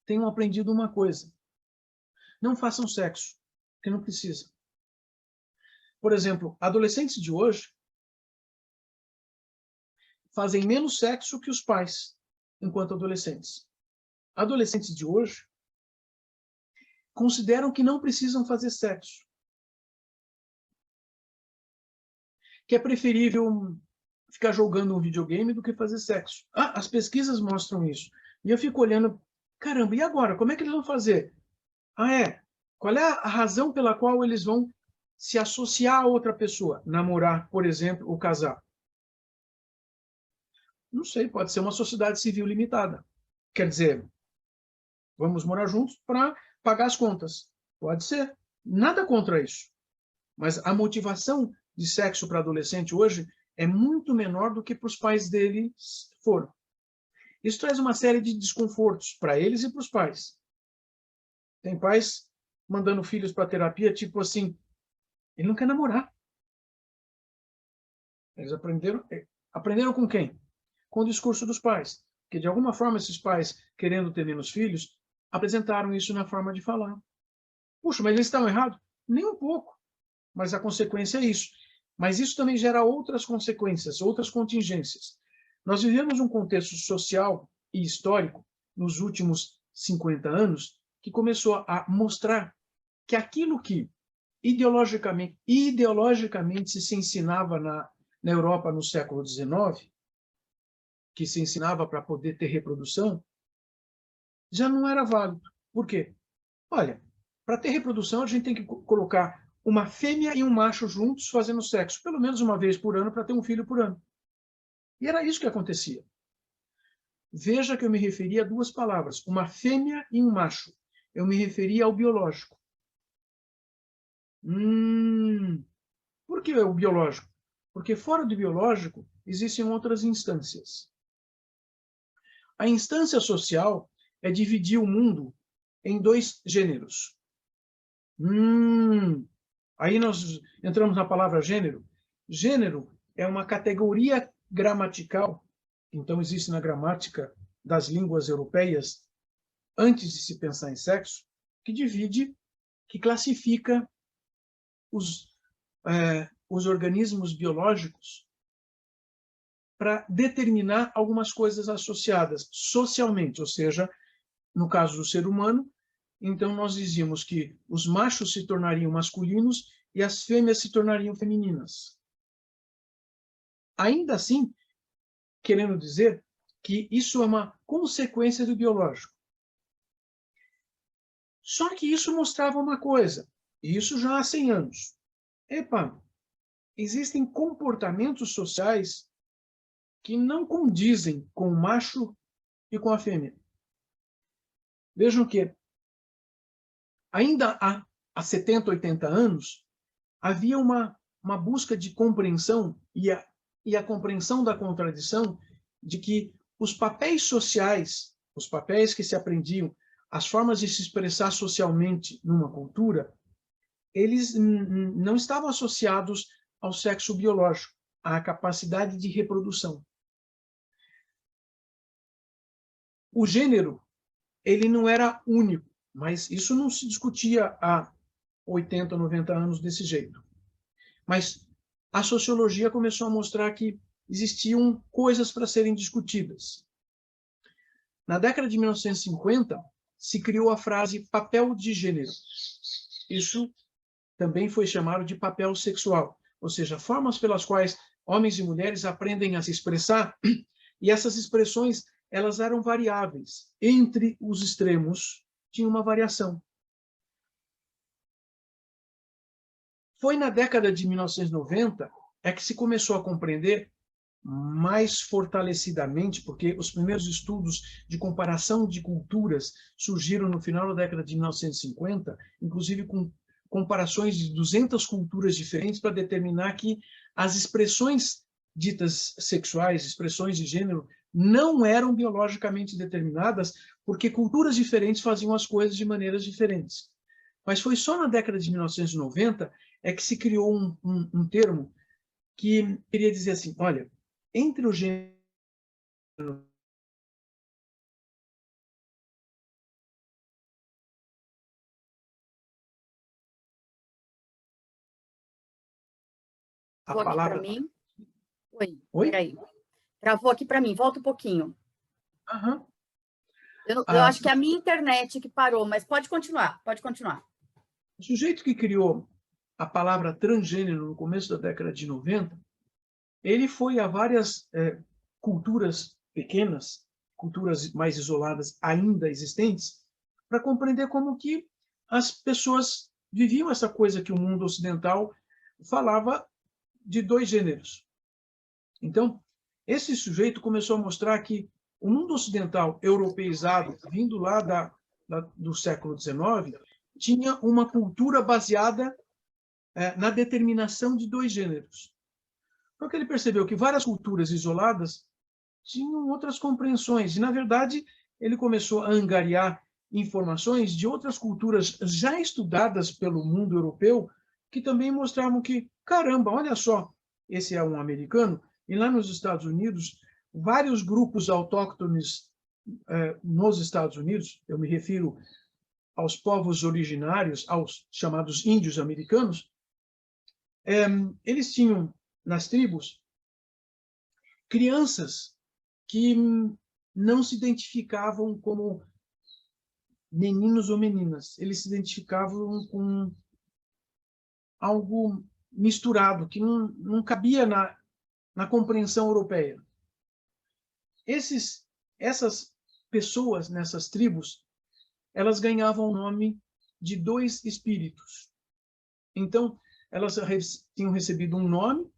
tenham aprendido uma coisa: não façam sexo, porque não precisa. Por exemplo, adolescentes de hoje fazem menos sexo que os pais enquanto adolescentes. Adolescentes de hoje consideram que não precisam fazer sexo, que é preferível ficar jogando um videogame do que fazer sexo. As pesquisas mostram isso. E eu fico olhando, caramba, e agora? Como é que eles vão fazer? Qual é a razão pela qual eles vão se associar a outra pessoa? Namorar, por exemplo, ou casar? Não sei, pode ser uma sociedade civil limitada. Quer dizer, vamos morar juntos para pagar as contas. Pode ser. Nada contra isso. Mas a motivação de sexo para adolescente hoje é muito menor do que para os pais deles foram. Isso traz uma série de desconfortos para eles e para os pais. Tem pais mandando filhos para terapia, tipo assim, ele não quer namorar. Eles aprenderam com quem? Com o discurso dos pais. Porque, de alguma forma, esses pais, querendo ter menos filhos, apresentaram isso na forma de falar. Puxa, mas eles estão errados? Nem um pouco. Mas a consequência é isso. Mas isso também gera outras consequências, outras contingências. Nós vivemos um contexto social e histórico, nos últimos 50 anos, que começou a mostrar que aquilo que ideologicamente se ensinava na Europa no século XIX, que se ensinava para poder ter reprodução, já não era válido. Por quê? Olha, para ter reprodução, a gente tem que colocar uma fêmea e um macho juntos fazendo sexo, pelo menos uma vez por ano, para ter um filho por ano. E era isso que acontecia. Veja que eu me referia a 2 palavras, uma fêmea e um macho. Eu me referia ao biológico. Por que o biológico? Porque fora do biológico existem outras instâncias. A instância social é dividir o mundo em 2 gêneros. Aí nós entramos na palavra gênero. Gênero é uma categoria gramatical, então existe na gramática das línguas europeias, antes de se pensar em sexo, que divide, que classifica os organismos biológicos para determinar algumas coisas associadas socialmente, ou seja, no caso do ser humano, então nós dizíamos que os machos se tornariam masculinos e as fêmeas se tornariam femininas. Ainda assim, querendo dizer que isso é uma consequência do biológico. Só que isso mostrava uma coisa, e isso já há 100 anos. Existem comportamentos sociais que não condizem com o macho e com a fêmea. Vejam que, ainda há 70, 80 anos, havia uma busca de compreensão e a compreensão da contradição de que os papéis sociais, os papéis que se aprendiam, as formas de se expressar socialmente numa cultura, eles não estavam associados ao sexo biológico, à capacidade de reprodução. O gênero, ele não era único, mas isso não se discutia há 80, 90 anos desse jeito. Mas a sociologia começou a mostrar que existiam coisas para serem discutidas. Na década de 1950, se criou a frase papel de gênero. Isso também foi chamado de papel sexual, ou seja, formas pelas quais homens e mulheres aprendem a se expressar, e essas expressões elas eram variáveis. Entre os extremos tinha uma variação. Foi na década de 1990 que se começou a compreender mais fortalecidamente, porque os primeiros estudos de comparação de culturas surgiram no final da década de 1950, inclusive com comparações de 200 culturas diferentes para determinar que as expressões ditas sexuais, expressões de gênero, não eram biologicamente determinadas, porque culturas diferentes faziam as coisas de maneiras diferentes. Mas foi só na década de 1990 que se criou um termo que queria dizer assim, olha, entre o gênero a Travou aqui para palavra... mim. Oi, Oi? peraí. Travou aqui para mim, volta um pouquinho. Aham. Eu acho que é a minha internet que parou, mas pode continuar, pode continuar. O sujeito que criou a palavra transgênero no começo da década de 90, ele foi a várias culturas pequenas, culturas mais isoladas ainda existentes, para compreender como que as pessoas viviam essa coisa que o mundo ocidental falava de dois gêneros. Então, esse sujeito começou a mostrar que o mundo ocidental europeizado, vindo lá do século XIX, tinha uma cultura baseada na determinação de dois gêneros. Porque ele percebeu que várias culturas isoladas tinham outras compreensões, e, na verdade, ele começou a angariar informações de outras culturas já estudadas pelo mundo europeu, que também mostravam que, caramba, olha só, esse é um americano, e lá nos Estados Unidos, vários grupos autóctones nos Estados Unidos, eu me refiro aos povos originários, aos chamados índios americanos, eles tinham nas tribos crianças que não se identificavam como meninos ou meninas, eles se identificavam com algo misturado, que não cabia na compreensão europeia. Essas pessoas nessas tribos, elas ganhavam o nome de dois espíritos. Então, elas tinham recebido um nome,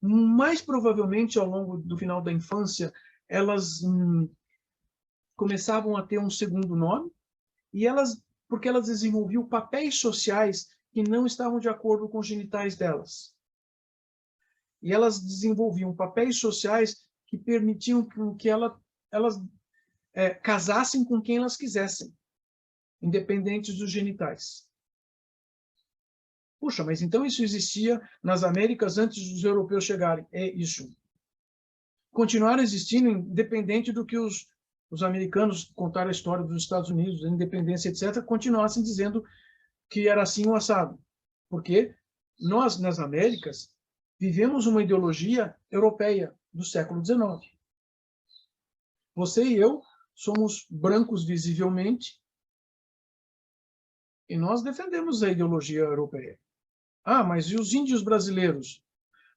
mais provavelmente, ao longo do final da infância, elas começavam a ter um segundo nome, e porque elas desenvolviam papéis sociais que não estavam de acordo com os genitais delas. E elas desenvolviam papéis sociais que permitiam que elas casassem com quem elas quisessem, independentes dos genitais. Puxa, mas então isso existia nas Américas antes dos europeus chegarem. É isso. Continuaram existindo independente do que os americanos contaram a história dos Estados Unidos, da independência, etc., continuassem dizendo que era assim o assado. Porque nós, nas Américas, vivemos uma ideologia europeia do século XIX. Você e eu somos brancos visivelmente e nós defendemos a ideologia europeia. Ah, mas e os índios brasileiros?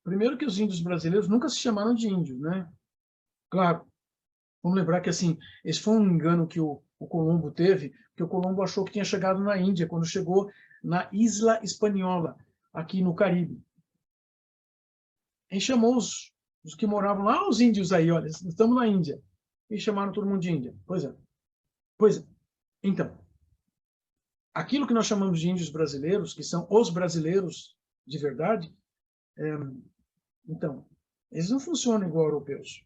Primeiro que os índios brasileiros nunca se chamaram de índios, né? Claro, vamos lembrar que assim, esse foi um engano que o Colombo teve, que o Colombo achou que tinha chegado na Índia, quando chegou na Isla Espanhola, aqui no Caribe. E chamou os que moravam lá, os índios aí, olha, estamos na Índia. e chamaram todo mundo de Índia. Pois é. Pois é. Então, aquilo que nós chamamos de índios brasileiros, que são os brasileiros de verdade, então, eles não funcionam igual europeus.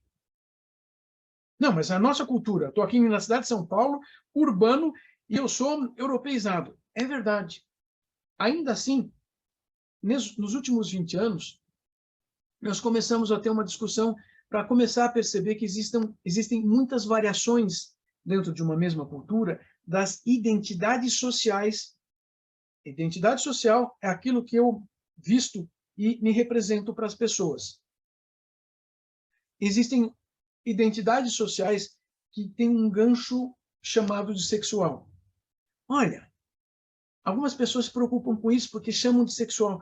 Não, mas a nossa cultura, estou aqui na cidade de São Paulo, urbano, e eu sou europeizado. É verdade. Ainda assim, nos últimos 20 anos, nós começamos a ter uma discussão para começar a perceber que existem muitas variações dentro de uma mesma cultura das identidades sociais. Identidade social é aquilo que eu visto e me represento para as pessoas. Existem identidades sociais que têm um gancho chamado de sexual. Olha, algumas pessoas se preocupam com isso porque chamam de sexual.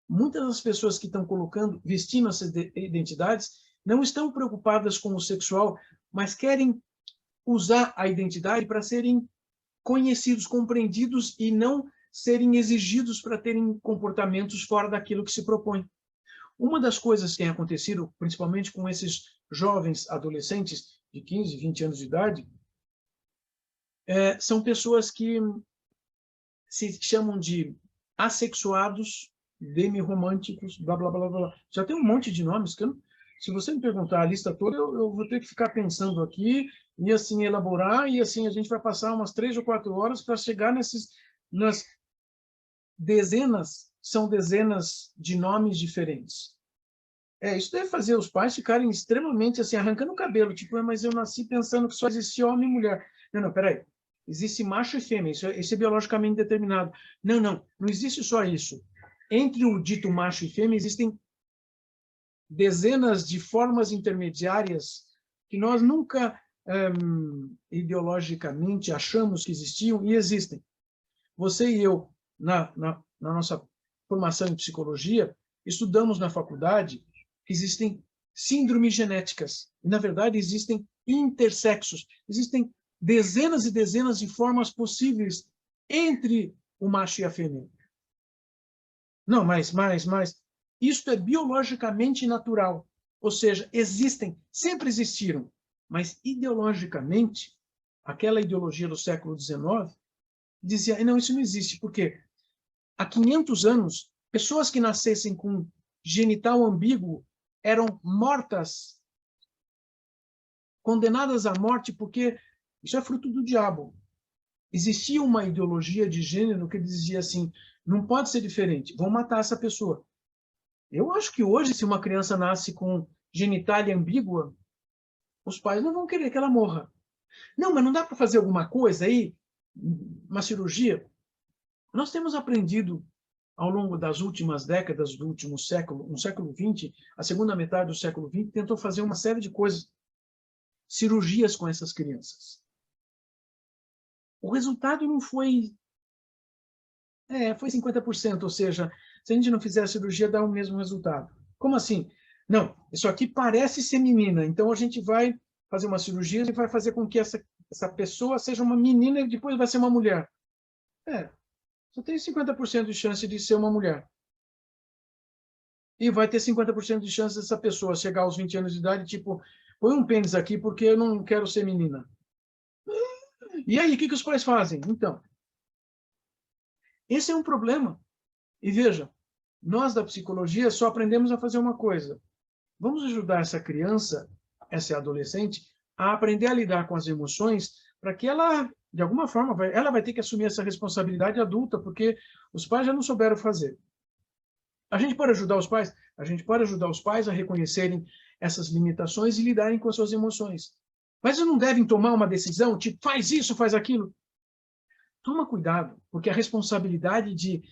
Muitas das pessoas que estão vestindo essas identidades, não estão preocupadas com o sexual, mas querem usar a identidade para serem conhecidos, compreendidos e não serem exigidos para terem comportamentos fora daquilo que se propõe. Uma das coisas que tem acontecido, principalmente com esses jovens adolescentes de 15, 20 anos de idade, são pessoas que se chamam de assexuados, demiromânticos, blá, blá, blá, blá. Já tem um monte de nomes que se você me perguntar a lista toda, eu vou ter que ficar pensando aqui e assim elaborar, e assim a gente vai passar umas 3 ou 4 horas para chegar nas são dezenas de nomes diferentes. Isso deve fazer os pais ficarem extremamente assim, arrancando o cabelo, tipo, mas eu nasci pensando que só existia homem e mulher. Não, peraí. Existe macho e fêmea, isso é biologicamente determinado. Não existe só isso. Entre o dito macho e fêmea existem dezenas de formas intermediárias que nós nunca ideologicamente achamos que existiam e existem. Você e eu, na nossa formação em psicologia, estudamos na faculdade que existem síndromes genéticas. E, na verdade, existem intersexos. Existem dezenas e dezenas de formas possíveis entre o macho e a fêmea. Não, mas isso é biologicamente natural. Ou seja, sempre existiram. Mas, ideologicamente, aquela ideologia do século XIX dizia, não, isso não existe. Por quê? Há 500 anos, pessoas que nascessem com genital ambíguo eram mortas, condenadas à morte, porque isso é fruto do diabo. Existia uma ideologia de gênero que dizia assim, não pode ser diferente, vão matar essa pessoa. Eu acho que hoje, se uma criança nasce com genitália ambígua, os pais não vão querer que ela morra. Não, mas não dá para fazer alguma coisa aí? Uma cirurgia? Nós temos aprendido ao longo das últimas décadas do último século, no século XX, a segunda metade do século XX, tentou fazer uma série de coisas, cirurgias com essas crianças. O resultado não foi... foi 50%, ou seja, se a gente não fizer a cirurgia, dá o mesmo resultado. Como assim? Não, isso aqui parece ser menina, então a gente vai fazer uma cirurgia e vai fazer com que essa pessoa seja uma menina e depois vai ser uma mulher. Só tem 50% de chance de ser uma mulher. E vai ter 50% de chance dessa pessoa chegar aos 20 anos de idade, tipo, põe um pênis aqui porque eu não quero ser menina. E aí, o que os pais fazem? Então, esse é um problema. E veja, nós da psicologia só aprendemos a fazer uma coisa. Vamos ajudar essa criança, essa adolescente, a aprender a lidar com as emoções para que ela, de alguma forma, ela vai ter que assumir essa responsabilidade adulta, porque os pais já não souberam fazer. A gente pode ajudar os pais? A gente pode ajudar os pais a reconhecerem essas limitações e lidarem com as suas emoções. Mas eles não devem tomar uma decisão, tipo, faz isso, faz aquilo. Toma cuidado, porque a responsabilidade de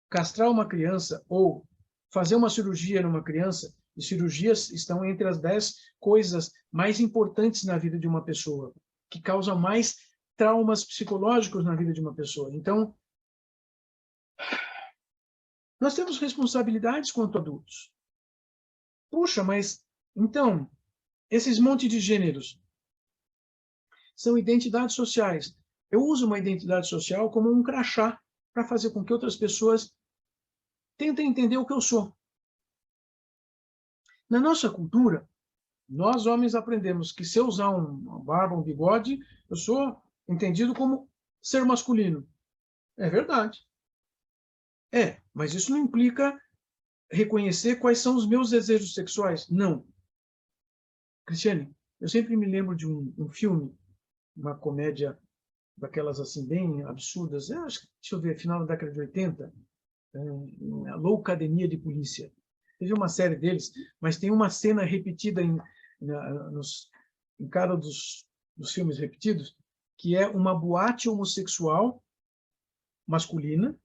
castrar uma criança ou fazer uma cirurgia numa criança, e cirurgias estão entre as 10 coisas mais importantes na vida de uma pessoa, que causam mais traumas psicológicos na vida de uma pessoa. Então, nós temos responsabilidades quanto adultos. Puxa, mas, então, esses monte de gêneros são identidades sociais. Eu uso uma identidade social como um crachá para fazer com que outras pessoas tentem entender o que eu sou. Na nossa cultura, Nós, homens, aprendemos que se eu usar uma barba, um bigode, eu sou entendido como ser masculino. É verdade. Mas isso não implica reconhecer quais são os meus desejos sexuais. Não. Cristiane, eu sempre me lembro de um filme, uma comédia daquelas assim bem absurdas, deixa eu ver, final da década de 80, a Loucademia de Polícia. Teve uma série deles, mas tem uma cena repetida em cada dos filmes repetidos, que é uma boate homossexual masculina,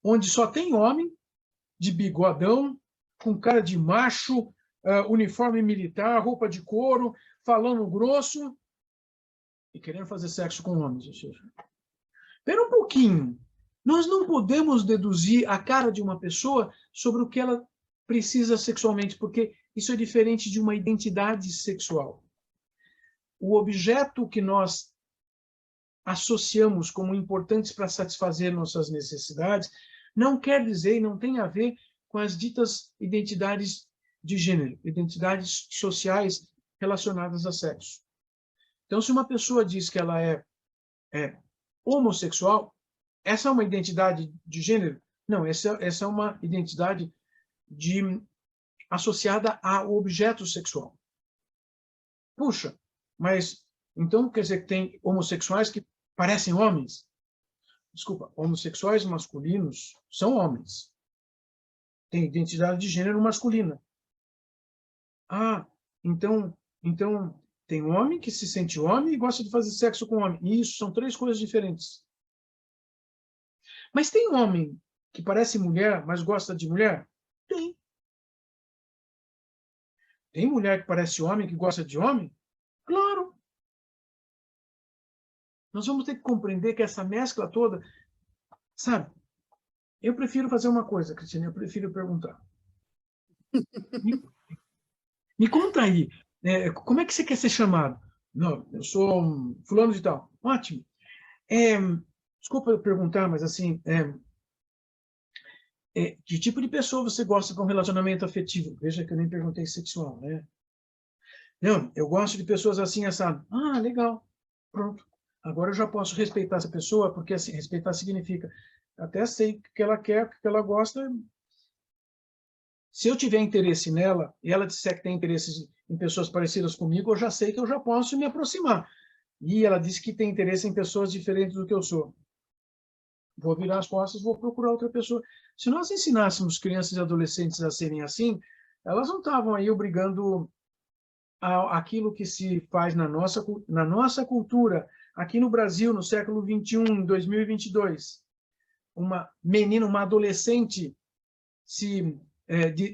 onde só tem homem de bigodão, com cara de macho, uniforme militar, roupa de couro, falando grosso e querendo fazer sexo com homens. Espera um pouquinho. Nós não podemos deduzir a cara de uma pessoa sobre o que ela precisa sexualmente, porque isso é diferente de uma identidade sexual. O objeto que nós associamos como importantes para satisfazer nossas necessidades não quer dizer e não tem a ver com as ditas identidades de gênero, identidades sociais relacionadas a sexo. Então, se uma pessoa diz que ela é homossexual, essa é uma identidade de gênero? Não, essa é uma identidade associada a objeto sexual. Puxa, mas então quer dizer que tem homossexuais que parecem homens? Desculpa, homossexuais masculinos são homens. Tem identidade de gênero masculina. Então tem homem que se sente homem e gosta de fazer sexo com homem. Isso, são 3 coisas diferentes. Mas tem homem que parece mulher, mas gosta de mulher? Tem. Tem mulher que parece homem, que gosta de homem? Claro. Nós vamos ter que compreender que essa mescla toda, sabe? Eu prefiro fazer uma coisa, Cristina, eu prefiro perguntar. Me conta aí, como é que você quer ser chamado? Não, eu sou fulano de tal. Ótimo. Desculpa eu perguntar, mas assim, que tipo de pessoa você gosta com relacionamento afetivo? Veja que eu nem perguntei sexual, né? Não, eu gosto de pessoas assim, assado. Legal. Pronto. Agora eu já posso respeitar essa pessoa, porque assim, respeitar significa até sei o que ela quer, o que ela gosta. Se eu tiver interesse nela, e ela disser que tem interesse em pessoas parecidas comigo, eu já sei que eu já posso me aproximar. E ela disse que tem interesse em pessoas diferentes do que eu sou. Vou virar as costas, vou procurar outra pessoa. Se nós ensinássemos crianças e adolescentes a serem assim, elas não estavam aí obrigando aquilo que se faz na nossa cultura, aqui no Brasil, no século XXI, em 2022. Uma menina, uma adolescente,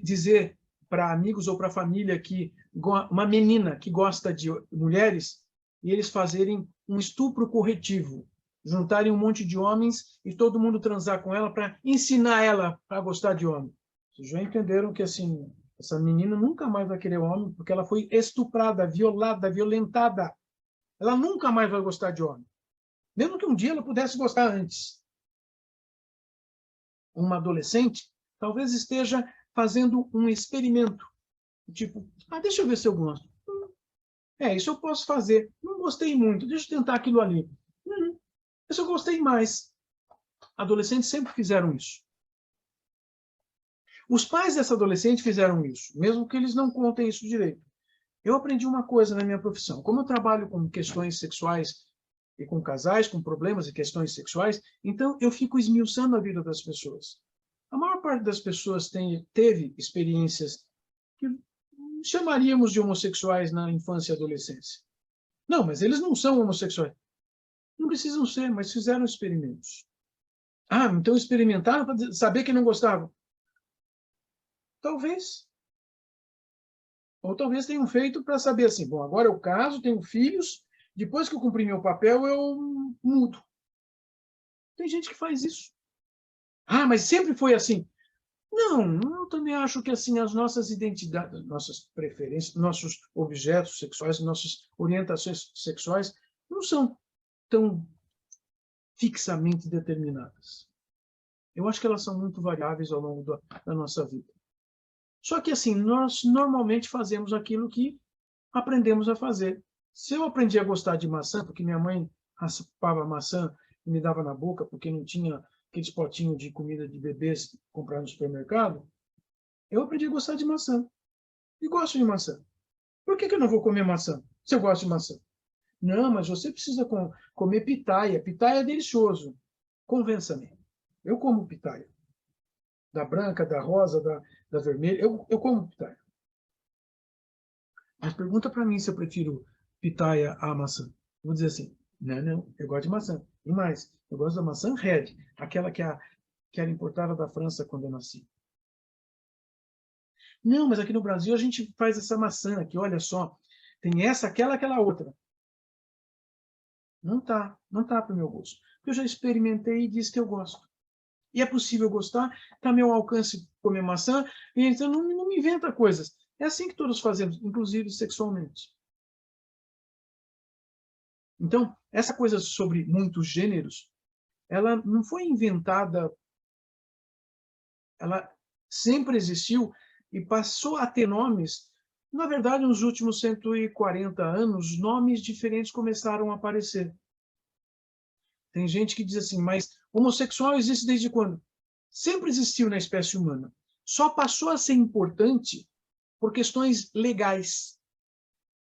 dizer para amigos ou para a família que uma menina que gosta de mulheres, e eles fazerem um estupro corretivo, juntarem um monte de homens e todo mundo transar com ela para ensinar ela a gostar de homem. Vocês já entenderam que assim, essa menina nunca mais vai querer homem, porque ela foi estuprada, violada, violentada. Ela nunca mais vai gostar de homem. Mesmo que um dia ela pudesse gostar antes. Uma adolescente talvez esteja fazendo um experimento. Tipo, deixa eu ver se eu gosto. Isso eu posso fazer. Não gostei muito, deixa eu tentar aquilo ali. Isso eu gostei mais. Adolescentes sempre fizeram isso. Os pais dessa adolescente fizeram isso, mesmo que eles não contem isso direito. Eu aprendi uma coisa na minha profissão. Como eu trabalho com questões sexuais e com casais, com problemas e questões sexuais, então eu fico esmiuçando a vida das pessoas. A maior parte das pessoas teve experiências que chamaríamos de homossexuais na infância e adolescência. Não, mas eles não são homossexuais. Não precisam ser, mas fizeram experimentos. Então experimentaram para saber que não gostavam. Talvez. Ou talvez tenham feito para saber assim, bom, agora eu caso, tenho filhos, depois que eu cumprir meu papel, eu mudo. Tem gente que faz isso. Mas sempre foi assim. Não, eu também acho que assim as nossas identidades, nossas preferências, nossos objetos sexuais, nossas orientações sexuais não são tão fixamente determinadas. Eu acho que elas são muito variáveis ao longo da nossa vida. Só que assim, nós normalmente fazemos aquilo que aprendemos a fazer. Se eu aprendi a gostar de maçã, porque minha mãe raspava maçã e me dava na boca, porque não tinha aqueles potinhos de comida de bebês comprar no supermercado, eu aprendi a gostar de maçã. E gosto de maçã. Por que eu não vou comer maçã, se eu gosto de maçã? Não, mas você precisa comer pitaia. Pitaia é delicioso. Convença-me. Eu como pitaia. Da branca, da rosa, da vermelha. Eu como pitaia. Mas pergunta para mim se eu prefiro pitaia à maçã. Vou dizer assim, não, eu gosto de maçã. E mais, eu gosto da maçã red, aquela que era importada da França quando eu nasci. Não, mas aqui no Brasil a gente faz essa maçã aqui, olha só. Tem essa, aquela outra. Não tá para o meu gosto. Eu já experimentei e disse que eu gosto. E é possível gostar, está ao meu alcance comer maçã, e então não me inventa coisas. É assim que todos fazemos, inclusive sexualmente. Então, essa coisa sobre muitos gêneros, ela não foi inventada, ela sempre existiu e passou a ter nomes. Na verdade, nos últimos 140 anos, nomes diferentes começaram a aparecer. Tem gente que diz assim, mas homossexual existe desde quando? Sempre existiu na espécie humana. Só passou a ser importante por questões legais,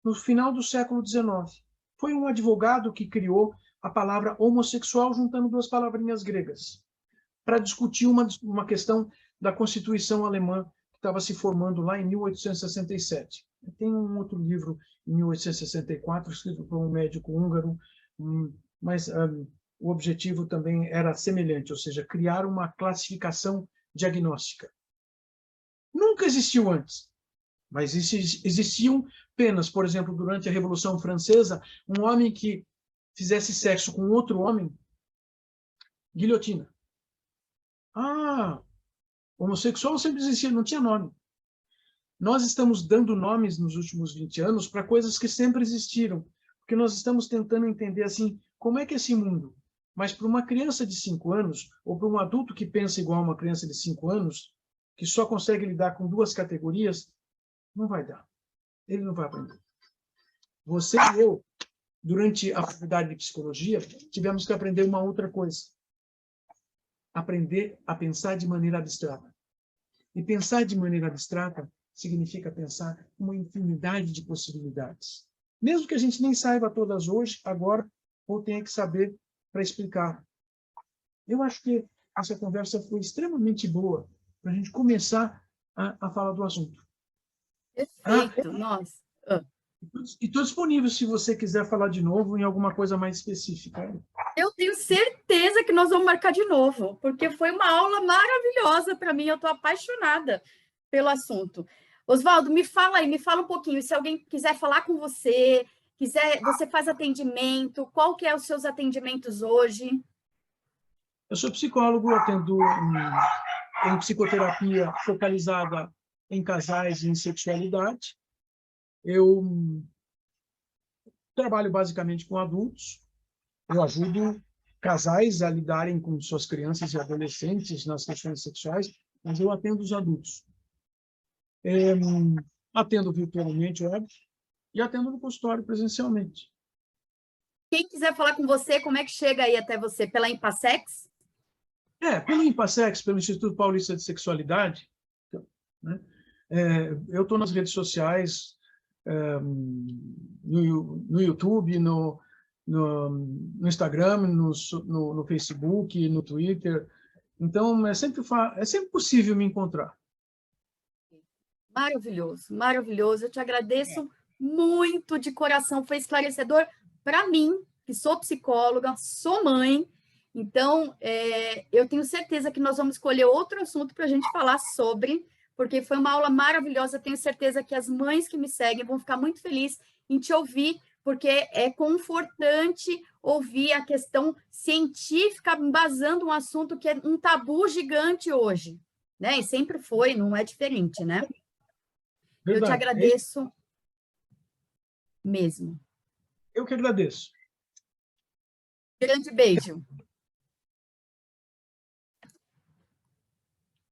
no final do século XIX. Foi um advogado que criou a palavra homossexual, juntando duas palavrinhas gregas, para discutir uma questão da Constituição alemã, que estava se formando lá em 1867. Tem um outro livro, em 1864, escrito por um médico húngaro, mas o objetivo também era semelhante, ou seja, criar uma classificação diagnóstica. Nunca existiu antes. Mas existiam penas, por exemplo, durante a Revolução Francesa, um homem que fizesse sexo com outro homem, guilhotina. Ah, homossexual sempre existia, não tinha nome. Nós estamos dando nomes nos últimos 20 anos para coisas que sempre existiram, porque nós estamos tentando entender assim, como é que é esse mundo? Mas para uma criança de 5 anos, ou para um adulto que pensa igual a uma criança de 5 anos, que só consegue lidar com duas categorias, não vai dar. Ele não vai aprender. Você e eu, durante a faculdade de psicologia, tivemos que aprender uma outra coisa. Aprender a pensar de maneira abstrata. E pensar de maneira abstrata significa pensar uma infinidade de possibilidades. Mesmo que a gente nem saiba todas hoje, agora, ou tenha que saber para explicar. Eu acho que essa conversa foi extremamente boa para a gente começar a falar do assunto. Perfeito, nossa. E estou disponível se você quiser falar de novo em alguma coisa mais específica. Eu tenho certeza que nós vamos marcar de novo, porque foi uma aula maravilhosa para mim, eu estou apaixonada pelo assunto. Oswaldo, me fala aí, me fala um pouquinho, se alguém quiser falar com você, você faz atendimento, qual que é os seus atendimentos hoje? Eu sou psicólogo, atendo em psicoterapia focalizada em casais e em sexualidade. Eu trabalho basicamente com adultos. Eu ajudo casais a lidarem com suas crianças e adolescentes nas questões sexuais, mas eu atendo os adultos. Atendo virtualmente, óbvio, e atendo no consultório presencialmente. Quem quiser falar com você, como é que chega aí até você? Pela Impassex? Pelo Impassex, pelo Instituto Paulista de Sexualidade, né? Eu estou nas redes sociais, no YouTube, no Instagram, no Facebook, no Twitter. Então, é sempre possível me encontrar. Maravilhoso, maravilhoso. Eu te agradeço muito de coração. Foi esclarecedor para mim, que sou psicóloga, sou mãe. Então, eu tenho certeza que nós vamos escolher outro assunto para a gente falar sobre, porque foi uma aula maravilhosa. Tenho certeza que as mães que me seguem vão ficar muito felizes em te ouvir, porque é confortante ouvir a questão científica embasando um assunto que é um tabu gigante hoje, né? E sempre foi, não é diferente, né? Eu te Verdade. agradeço mesmo. Eu que agradeço. Grande beijo.